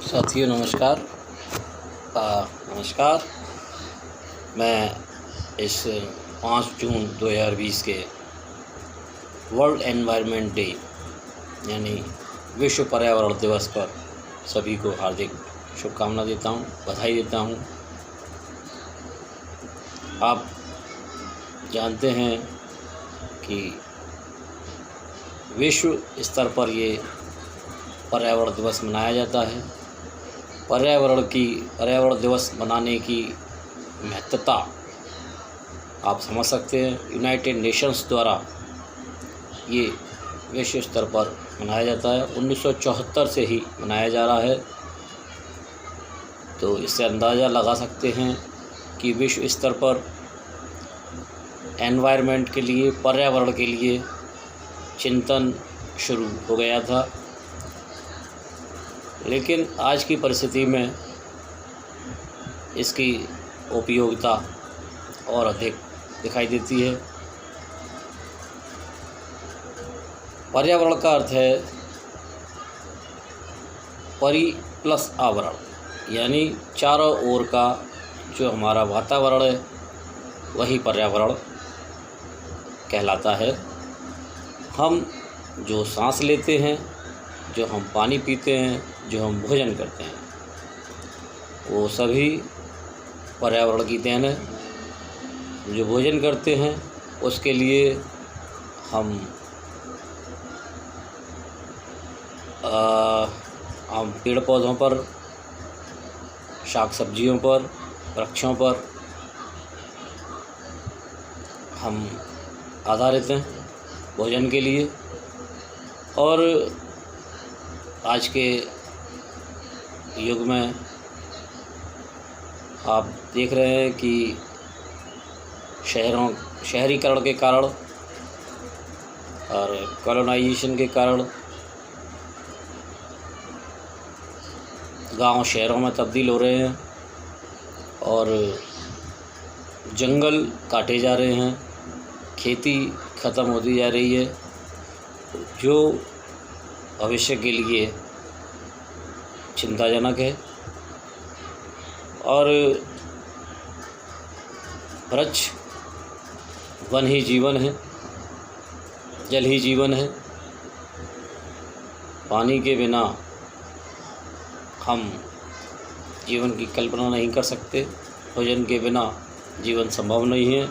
साथियों नमस्कार। नमस्कार। मैं इस 5 जून 2020 के वर्ल्ड एनवायरनमेंट डे यानी विश्व पर्यावरण दिवस पर सभी को हार्दिक शुभकामना देता हूँ, बधाई देता हूँ। आप जानते हैं कि विश्व स्तर पर ये पर्यावरण दिवस मनाया जाता है। पर्यावरण दिवस मनाने की महत्वता आप समझ सकते हैं। यूनाइटेड नेशंस द्वारा ये विश्व स्तर पर मनाया जाता है। 1974 से ही मनाया जा रहा है, तो इससे अंदाज़ा लगा सकते हैं कि विश्व स्तर पर एनवायरनमेंट के लिए, पर्यावरण के लिए चिंतन शुरू हो गया था। लेकिन आज की परिस्थिति में इसकी उपयोगिता और अधिक दिखाई देती है। पर्यावरण का अर्थ है परि प्लस आवरण, यानी चारों ओर का जो हमारा वातावरण है वही पर्यावरण कहलाता है। हम जो सांस लेते हैं, जो हम पानी पीते हैं, जो हम भोजन करते हैं, वो सभी पर्यावरण की देन है। जो भोजन करते हैं उसके लिए हम पेड़ पौधों पर, शाक सब्जियों पर, वृक्षों पर हम आधारित हैं भोजन के लिए। और आज के युग में आप देख रहे हैं कि शहरीकरण के कारण और कॉलोनाइजेशन के कारण गांव शहरों में तब्दील हो रहे हैं और जंगल काटे जा रहे हैं, खेती ख़त्म होती जा रही है, जो भविष्य के लिए चिंताजनक है। और वृक्ष, वन ही जीवन है, जल ही जीवन है। पानी के बिना हम जीवन की कल्पना नहीं कर सकते, भोजन के बिना जीवन संभव नहीं है।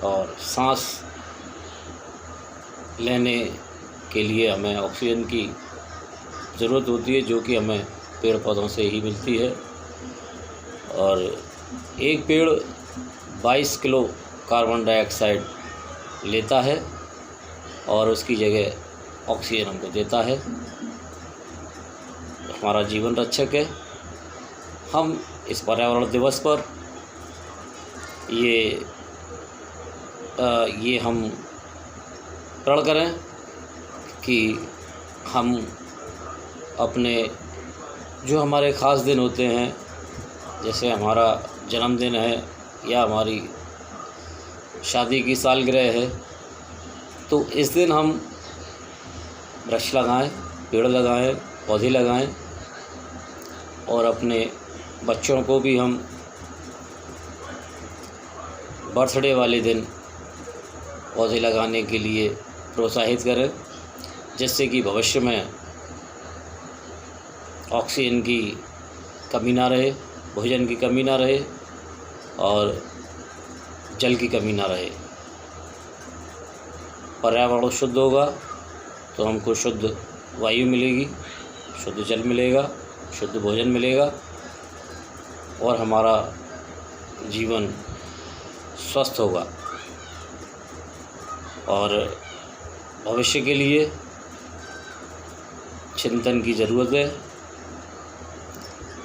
और सांस लेने के लिए हमें ऑक्सीजन की ज़रूरत होती है, जो कि हमें पेड़ पौधों से ही मिलती है। और एक पेड़ 22 किलो कार्बन डाइऑक्साइड लेता है और उसकी जगह ऑक्सीजन हमको देता है। हमारा जीवन रक्षक है। हम इस पर्यावरण दिवस पर ये हम प्रण करें कि हम अपने जो हमारे ख़ास दिन होते हैं, जैसे हमारा जन्मदिन है या हमारी शादी की सालगिरह है, तो इस दिन हम वृक्ष लगाएं, पेड़ लगाएं, पौधे लगाएं। और अपने बच्चों को भी हम बर्थडे वाले दिन पौधे लगाने के लिए प्रोत्साहित करें, जिससे कि भविष्य में ऑक्सीजन की कमी ना रहे, भोजन की कमी ना रहे और जल की कमी ना रहे। पर्यावरण शुद्ध होगा तो हमको शुद्ध वायु मिलेगी, शुद्ध जल मिलेगा, शुद्ध भोजन मिलेगा और हमारा जीवन स्वस्थ होगा। और भविष्य के लिए चिंतन की ज़रूरत है।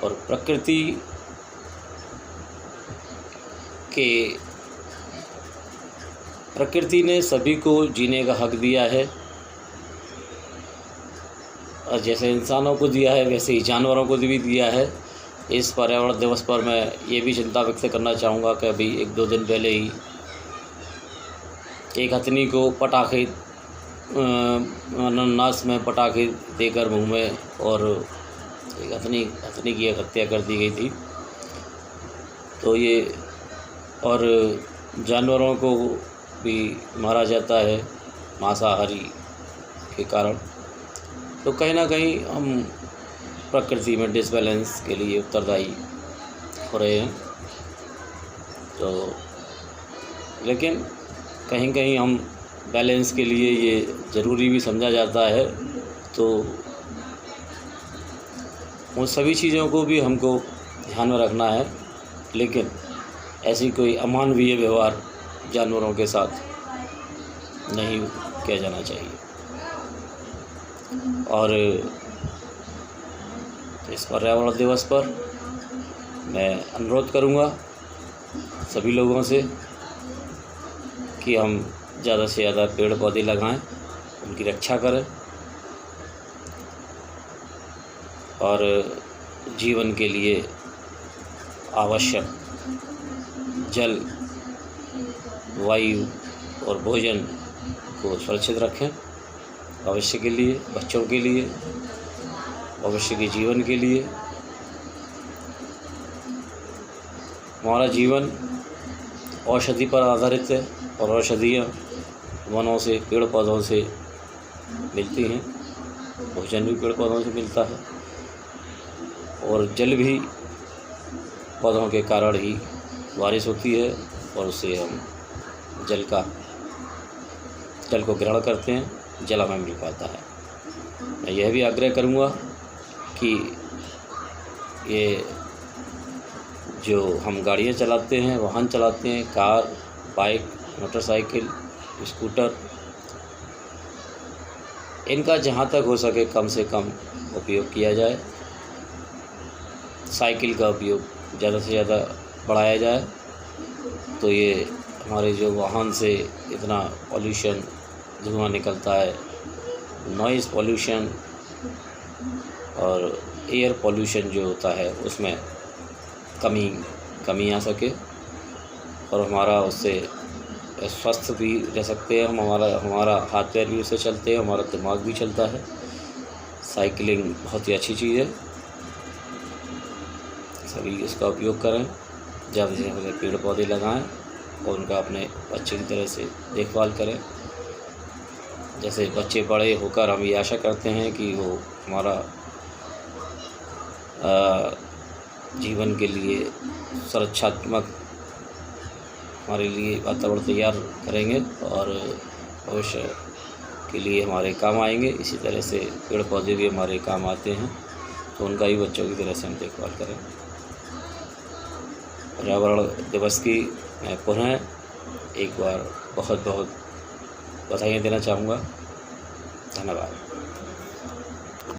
और प्रकृति ने सभी को जीने का हक दिया है, और जैसे इंसानों को दिया है वैसे ही जानवरों को भी दिया है। इस पर्यावरण दिवस पर मैं ये भी चिंता व्यक्त करना चाहूँगा कि अभी 1-2 दिन पहले ही एक हथिनी को पटाखे अनन्नास में पटाखे देकर मुंह में और एक हथनी की हत्या कर दी गई थी। तो ये और जानवरों को भी मारा जाता है मांसाहारी के कारण। तो कहीं ना कहीं हम प्रकृति में डिसबैलेंस के लिए उत्तरदायी हो रहे हैं। तो लेकिन कहीं कहीं हम बैलेंस के लिए ये ज़रूरी भी समझा जाता है। तो उन सभी चीज़ों को भी हमको ध्यान में रखना है, लेकिन ऐसी कोई अमानवीय व्यवहार जानवरों के साथ नहीं किया जाना चाहिए। और इस पर्यावरण दिवस पर मैं अनुरोध करूंगा सभी लोगों से कि हम ज़्यादा से ज़्यादा पेड़ पौधे लगाएं, उनकी रक्षा करें और जीवन के लिए आवश्यक जल, वायु और भोजन को सुरक्षित रखें। भविष्य के लिए, बच्चों के लिए, भविष्य के जीवन के लिए। हमारा जीवन औषधि पर आधारित है और औषधियाँ वनों से, पेड़ पौधों से मिलती हैं। भोजन भी पेड़ पौधों से मिलता है और जल भी पौधों के कारण ही बारिश होती है और उससे हम जल को ग्रहण करते हैं, जल हमें मिल पाता है। मैं यह भी आग्रह करूँगा कि ये जो हम गाड़ियाँ चलाते हैं, वाहन चलाते हैं, कार, बाइक, मोटरसाइकिल, स्कूटर, इनका जहाँ तक हो सके कम से कम उपयोग किया जाए। साइकिल का उपयोग ज़्यादा से ज़्यादा बढ़ाया जाए। तो ये हमारे जो वाहन से इतना पॉल्यूशन, धुआं निकलता है, नॉइज़ पॉल्यूशन और एयर पॉल्यूशन जो होता है, उसमें कमी आ सके और हमारा उससे स्वस्थ भी रह सकते हैं। हमारा हाथ पैर भी उससे चलते हैं, हमारा दिमाग भी चलता है। साइकिलिंग बहुत ही अच्छी चीज़ है, सभी इसका उपयोग करें। ज़्यादा से ज़्यादा पेड़ पौधे लगाएं और उनका अपने बच्चे की तरह से देखभाल करें। जैसे बच्चे बड़े होकर हम ये आशा करते हैं कि वो हमारा जीवन के लिए सुरक्षात्मक हमारे लिए वातावरण तैयार करेंगे और भविष्य के लिए हमारे काम आएंगे। इसी तरह से पेड़ पौधे भी हमारे काम आते हैं, तो उनका भी बच्चों की तरह से हम देखभाल करें। पर्यावरण दिवस की मैं पुनः एक बार बहुत बहुत बधाइयाँ देना चाहूँगा। धन्यवाद।